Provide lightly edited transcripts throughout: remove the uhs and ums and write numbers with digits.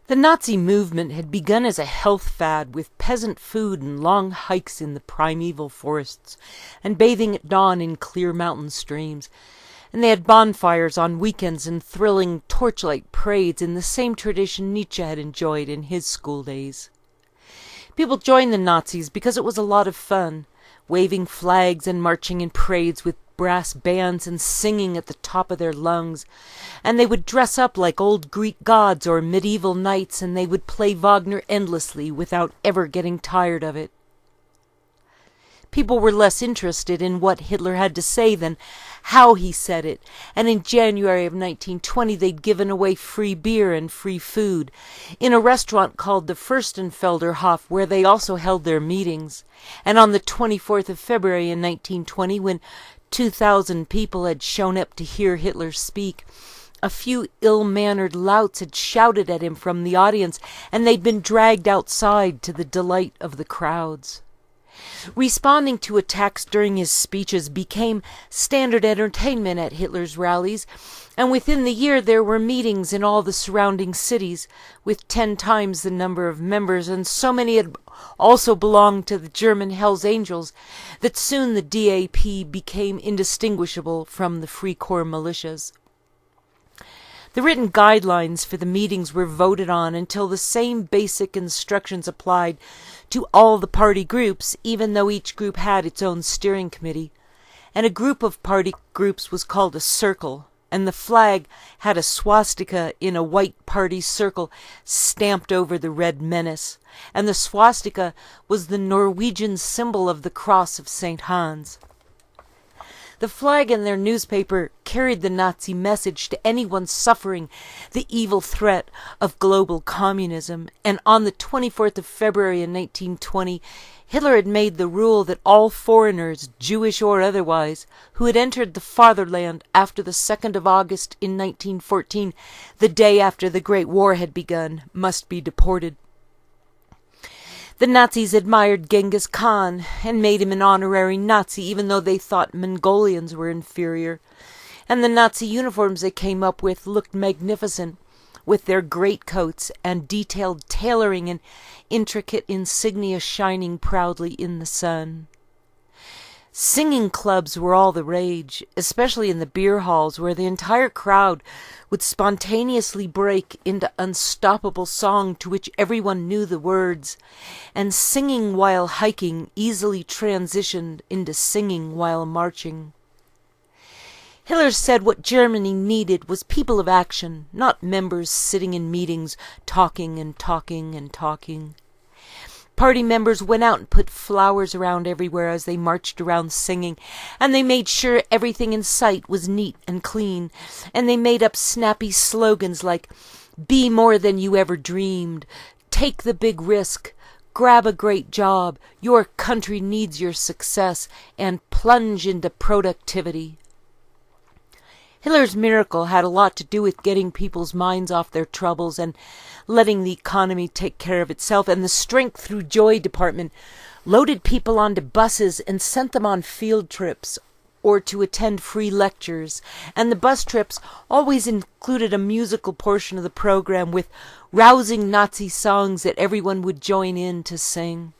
The Nazi movement had begun as a health fad with peasant food and long hikes in the primeval forests and bathing at dawn in clear mountain streams. And they had bonfires on weekends and thrilling torchlight parades in the same tradition Nietzsche had enjoyed in his school days. People joined the Nazis because it was a lot of fun, waving flags and marching in parades with brass bands and singing at the top of their lungs, and they would dress up like old Greek gods or medieval knights, and they would play Wagner endlessly without ever getting tired of it. People were less interested in what Hitler had to say than how he said it, and in January of 1920 they'd given away free beer and free food in a restaurant called the Furstenfelder Hof, where they also held their meetings. And on the 24th of February in 1920, when 2,000 people had shown up to hear Hitler speak, a few ill-mannered louts had shouted at him from the audience, and they'd been dragged outside to the delight of the crowds. Responding to attacks during his speeches became standard entertainment at Hitler's rallies, and within the year there were meetings in all the surrounding cities, with 10 times the number of members, and so many had also belonged to the German Hells Angels that soon the DAP became indistinguishable from the Free Corps militias. The written guidelines for the meetings were voted on until the same basic instructions applied to all the party groups, even though each group had its own steering committee. And a group of party groups was called a circle, and the flag had a swastika in a white party circle stamped over the red menace, and the swastika was the Norwegian symbol of the cross of St. Hans. The flag in their newspaper carried the Nazi message to anyone suffering the evil threat of global communism, and on the 24th of February in 1920, Hitler had made the rule that all foreigners, Jewish or otherwise, who had entered the fatherland after the 2nd of August in 1914, the day after the Great War had begun, must be deported. The Nazis admired Genghis Khan and made him an honorary Nazi, even though they thought Mongolians were inferior. And the Nazi uniforms they came up with looked magnificent, with their greatcoats and detailed tailoring and intricate insignia shining proudly in the sun. Singing clubs were all the rage, especially in the beer halls, where the entire crowd would spontaneously break into unstoppable song to which everyone knew the words, and singing while hiking easily transitioned into singing while marching. Hitler said what Germany needed was people of action, not members sitting in meetings talking and talking and talking. Party members went out and put flowers around everywhere as they marched around singing, and they made sure everything in sight was neat and clean, and they made up snappy slogans like, "Be more than you ever dreamed," "Take the big risk," "Grab a great job," "Your country needs your success," and "Plunge into productivity." Hitler's miracle had a lot to do with getting people's minds off their troubles and letting the economy take care of itself, and the Strength Through Joy department loaded people onto buses and sent them on field trips or to attend free lectures, and the bus trips always included a musical portion of the program with rousing Nazi songs that everyone would join in to sing.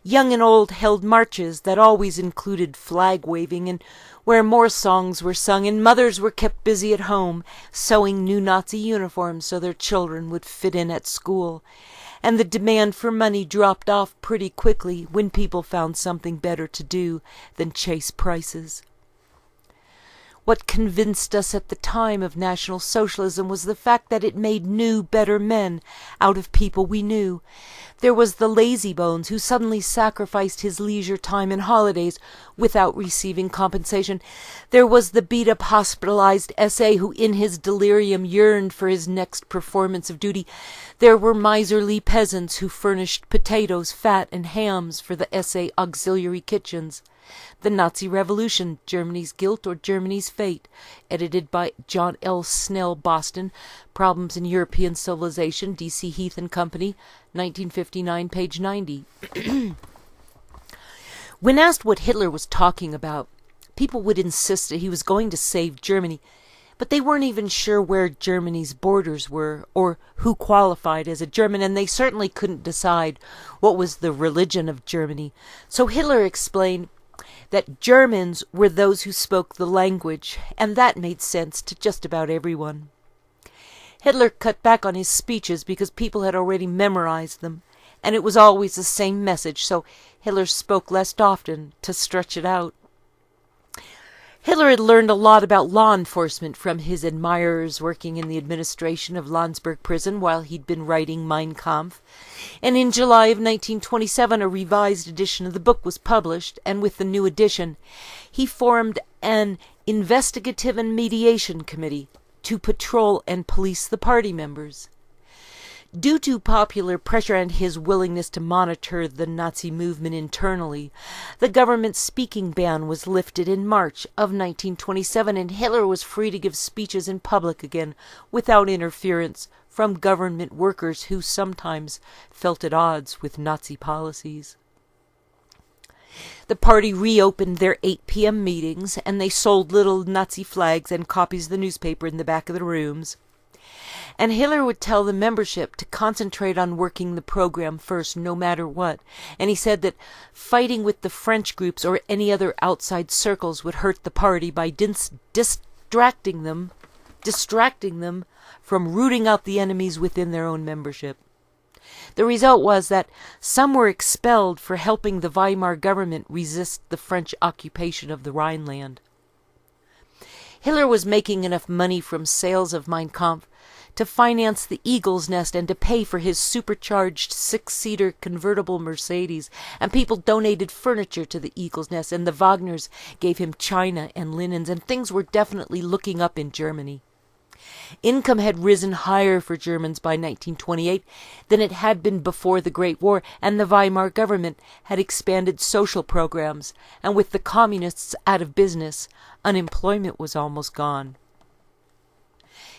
Young and old held marches that always included flag waving, and where more songs were sung, and mothers were kept busy at home sewing new Nazi uniforms so their children would fit in at school, and the demand for money dropped off pretty quickly when people found something better to do than chase prices. What convinced us at the time of National Socialism was the fact that it made new, better men out of people we knew. There was the lazybones who suddenly sacrificed his leisure time and holidays without receiving compensation. There was the beat-up hospitalized SA who in his delirium yearned for his next performance of duty. There were miserly peasants who furnished potatoes, fat, and hams for the SA auxiliary kitchens. The Nazi Revolution, Germany's Guilt or Germany's Fate, edited by John L. Snell, Boston, Problems in European Civilization, D.C. Heath and Company, 1959, page 90. When asked what Hitler was talking about, people would insist that he was going to save Germany, But they weren't even sure where Germany's borders were, or who qualified as a German, and they certainly couldn't decide what was the religion of Germany. So Hitler explained that Germans were those who spoke the language, and that made sense to just about everyone. Hitler cut back on his speeches because people had already memorized them, and it was always the same message, so Hitler spoke less often to stretch it out. Hitler had learned a lot about law enforcement from his admirers working in the administration of Landsberg prison while he'd been writing Mein Kampf. And in July of 1927, a revised edition of the book was published, and with the new edition, he formed an investigative and mediation committee to patrol and police the party members. Due to popular pressure and his willingness to monitor the Nazi movement internally, the government's speaking ban was lifted in March of 1927, and Hitler was free to give speeches in public again without interference from government workers who sometimes felt at odds with Nazi policies. The party reopened their 8 p.m. meetings, and they sold little Nazi flags and copies of the newspaper in the back of the rooms. And Hitler would tell the membership to concentrate on working the program first, no matter what. And he said that fighting with the French groups or any other outside circles would hurt the party by distracting them from rooting out the enemies within their own membership. The result was that some were expelled for helping the Weimar government resist the French occupation of the Rhineland. Hitler was making enough money from sales of Mein Kampf to finance the Eagle's Nest and to pay for his supercharged 6-seater convertible Mercedes, and people donated furniture to the Eagle's Nest, and the Wagners gave him china and linens, and things were definitely looking up in Germany. Income had risen higher for Germans by 1928 than it had been before the Great War, and the Weimar government had expanded social programs, and with the communists out of business, unemployment was almost gone.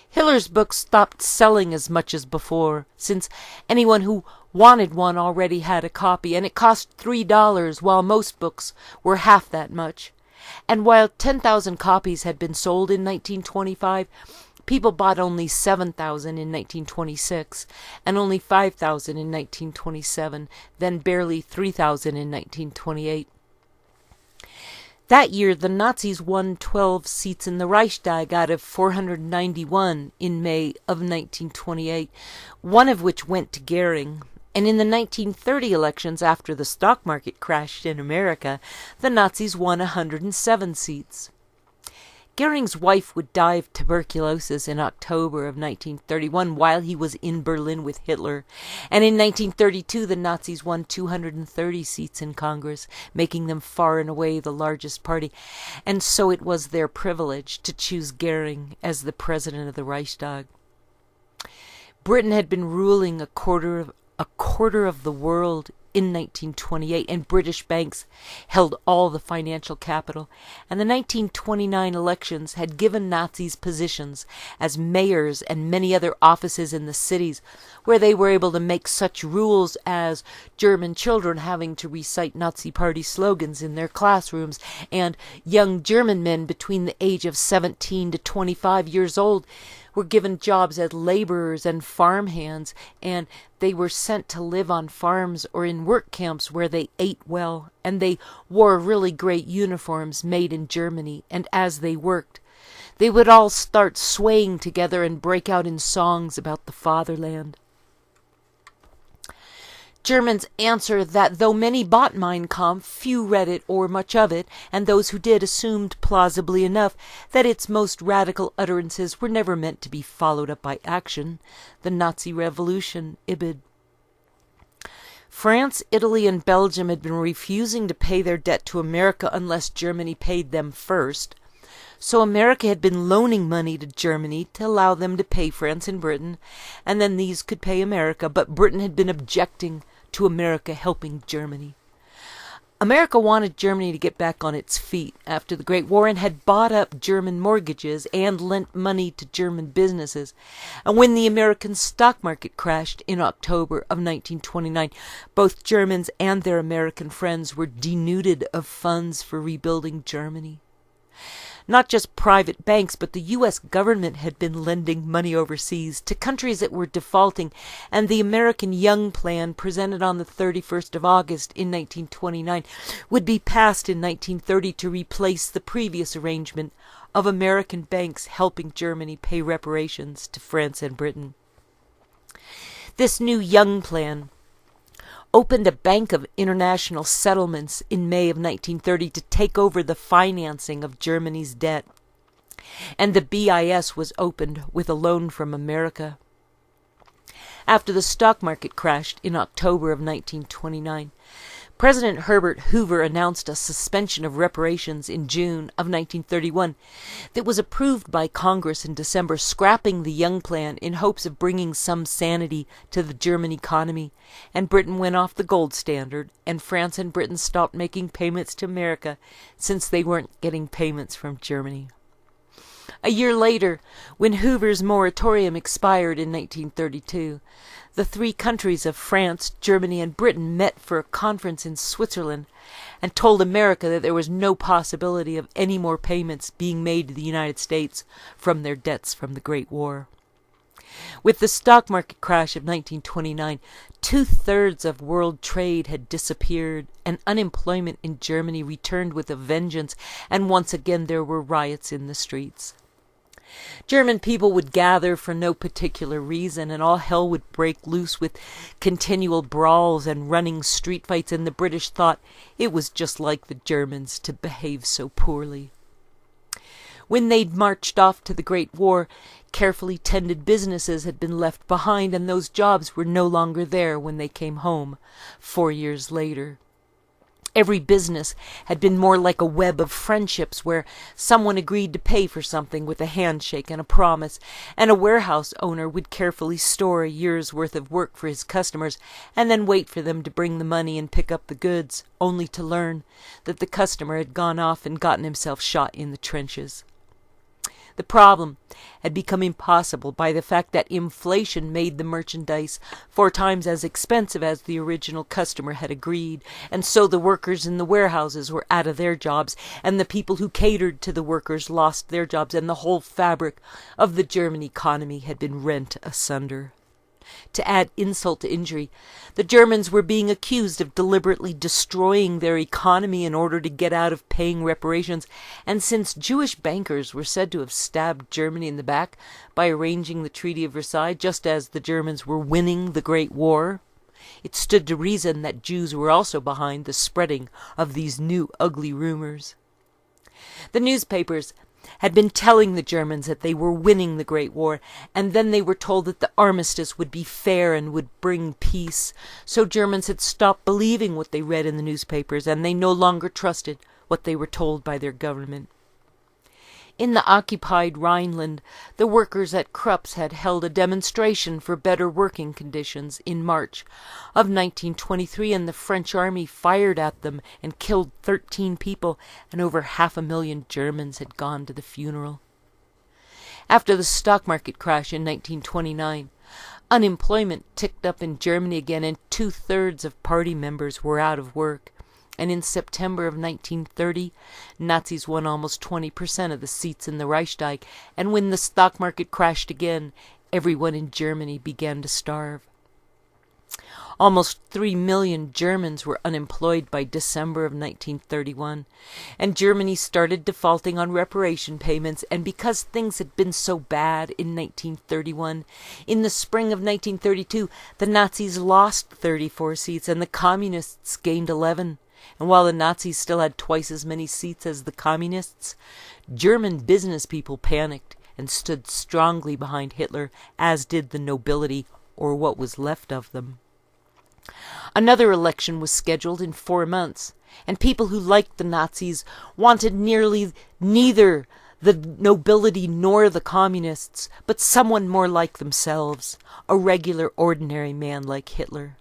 Hitler's books stopped selling as much as before, since anyone who wanted one already had a copy, and it cost $3, while most books were half that much. And while 10,000 copies had been sold in 1925, people bought only 7,000 in 1926, and only 5,000 in 1927, then barely 3,000 in 1928. That year, the Nazis won 12 seats in the Reichstag out of 491 in May of 1928, one of which went to Goering. And in the 1930 elections, after the stock market crashed in America, the Nazis won 107 seats. Goering's wife would die of tuberculosis in October of 1931 while he was in Berlin with Hitler, and in 1932 the Nazis won 230 seats in Congress, making them far and away the largest party, and so it was their privilege to choose Goering as the president of the Reichstag. Britain had been ruling a quarter of the world in 1928, and British banks held all the financial capital, and the 1929 elections had given Nazis positions as mayors and many other offices in the cities, where they were able to make such rules as German children having to recite Nazi party slogans in their classrooms, and young German men between the age of 17 to 25 years old were given jobs as laborers and farmhands, and they were sent to live on farms or in work camps where they ate well, and they wore really great uniforms made in Germany, and as they worked, they would all start swaying together and break out in songs about the fatherland. Germans answer that though many bought Mein Kampf, few read it or much of it, and those who did assumed plausibly enough that its most radical utterances were never meant to be followed up by action. The Nazi Revolution, Ibid. France, Italy, and Belgium had been refusing to pay their debt to America unless Germany paid them first. So America had been loaning money to Germany to allow them to pay France and Britain, and then these could pay America, but Britain had been objecting to America helping Germany. America wanted Germany to get back on its feet after the Great War and had bought up German mortgages and lent money to German businesses. And when the American stock market crashed in October of 1929, both Germans and their American friends were denuded of funds for rebuilding Germany. Not just private banks, but the U.S. government had been lending money overseas to countries that were defaulting, and the American Young Plan, presented on the 31st of August in 1929, would be passed in 1930 to replace the previous arrangement of American banks helping Germany pay reparations to France and Britain. This new Young Plan opened a Bank of International Settlements in May of 1930 to take over the financing of Germany's debt, and the BIS was opened with a loan from America. After the stock market crashed in October of 1929, President Herbert Hoover announced a suspension of reparations in June of 1931 that was approved by Congress in December, scrapping the Young Plan in hopes of bringing some sanity to the German economy, and Britain went off the gold standard, and France and Britain stopped making payments to America since they weren't getting payments from Germany. A year later, when Hoover's moratorium expired in 1932, the three countries of France, Germany, and Britain met for a conference in Switzerland and told America that there was no possibility of any more payments being made to the United States from their debts from the Great War. With the stock market crash of 1929, 2/3 of world trade had disappeared, and unemployment in Germany returned with a vengeance, and once again there were riots in the streets. German people would gather for no particular reason, and all hell would break loose with continual brawls and running street fights, and the British thought it was just like the Germans to behave so poorly. When they'd marched off to the Great War, carefully tended businesses had been left behind, and those jobs were no longer there when they came home 4 years later. Every business had been more like a web of friendships where someone agreed to pay for something with a handshake and a promise, and a warehouse owner would carefully store a year's worth of work for his customers and then wait for them to bring the money and pick up the goods, only to learn that the customer had gone off and gotten himself shot in the trenches. The problem had become impossible by the fact that inflation made the merchandise 4 times as expensive as the original customer had agreed, and so the workers in the warehouses were out of their jobs, and the people who catered to the workers lost their jobs, and the whole fabric of the German economy had been rent asunder. To add insult to injury, the Germans were being accused of deliberately destroying their economy in order to get out of paying reparations, and since Jewish bankers were said to have stabbed Germany in the back by arranging the Treaty of Versailles just as the Germans were winning the Great War, it stood to reason that Jews were also behind the spreading of these new ugly rumors. The newspapers had been telling the Germans that they were winning the Great War, and then they were told that the armistice would be fair and would bring peace. So Germans had stopped believing what they read in the newspapers, and they no longer trusted what they were told by their government. In the occupied Rhineland, the workers at Krupp's had held a demonstration for better working conditions in March of 1923, and the French army fired at them and killed 13 people, and over 500,000 Germans had gone to the funeral. After the stock market crash in 1929, unemployment ticked up in Germany again, and 2/3 of party members were out of work. And in September of 1930, Nazis won almost 20% of the seats in the Reichstag, and when the stock market crashed again, everyone in Germany began to starve. Almost 3 million Germans were unemployed by December of 1931, and Germany started defaulting on reparation payments, and because things had been so bad in 1931, in the spring of 1932, the Nazis lost 34 seats and the Communists gained 11. And while the Nazis still had twice as many seats as the Communists, German business people panicked and stood strongly behind Hitler, as did the nobility, or what was left of them. Another election was scheduled in 4 months, and people who liked the Nazis wanted neither the nobility nor the Communists, but someone more like themselves, a regular ordinary man like Hitler.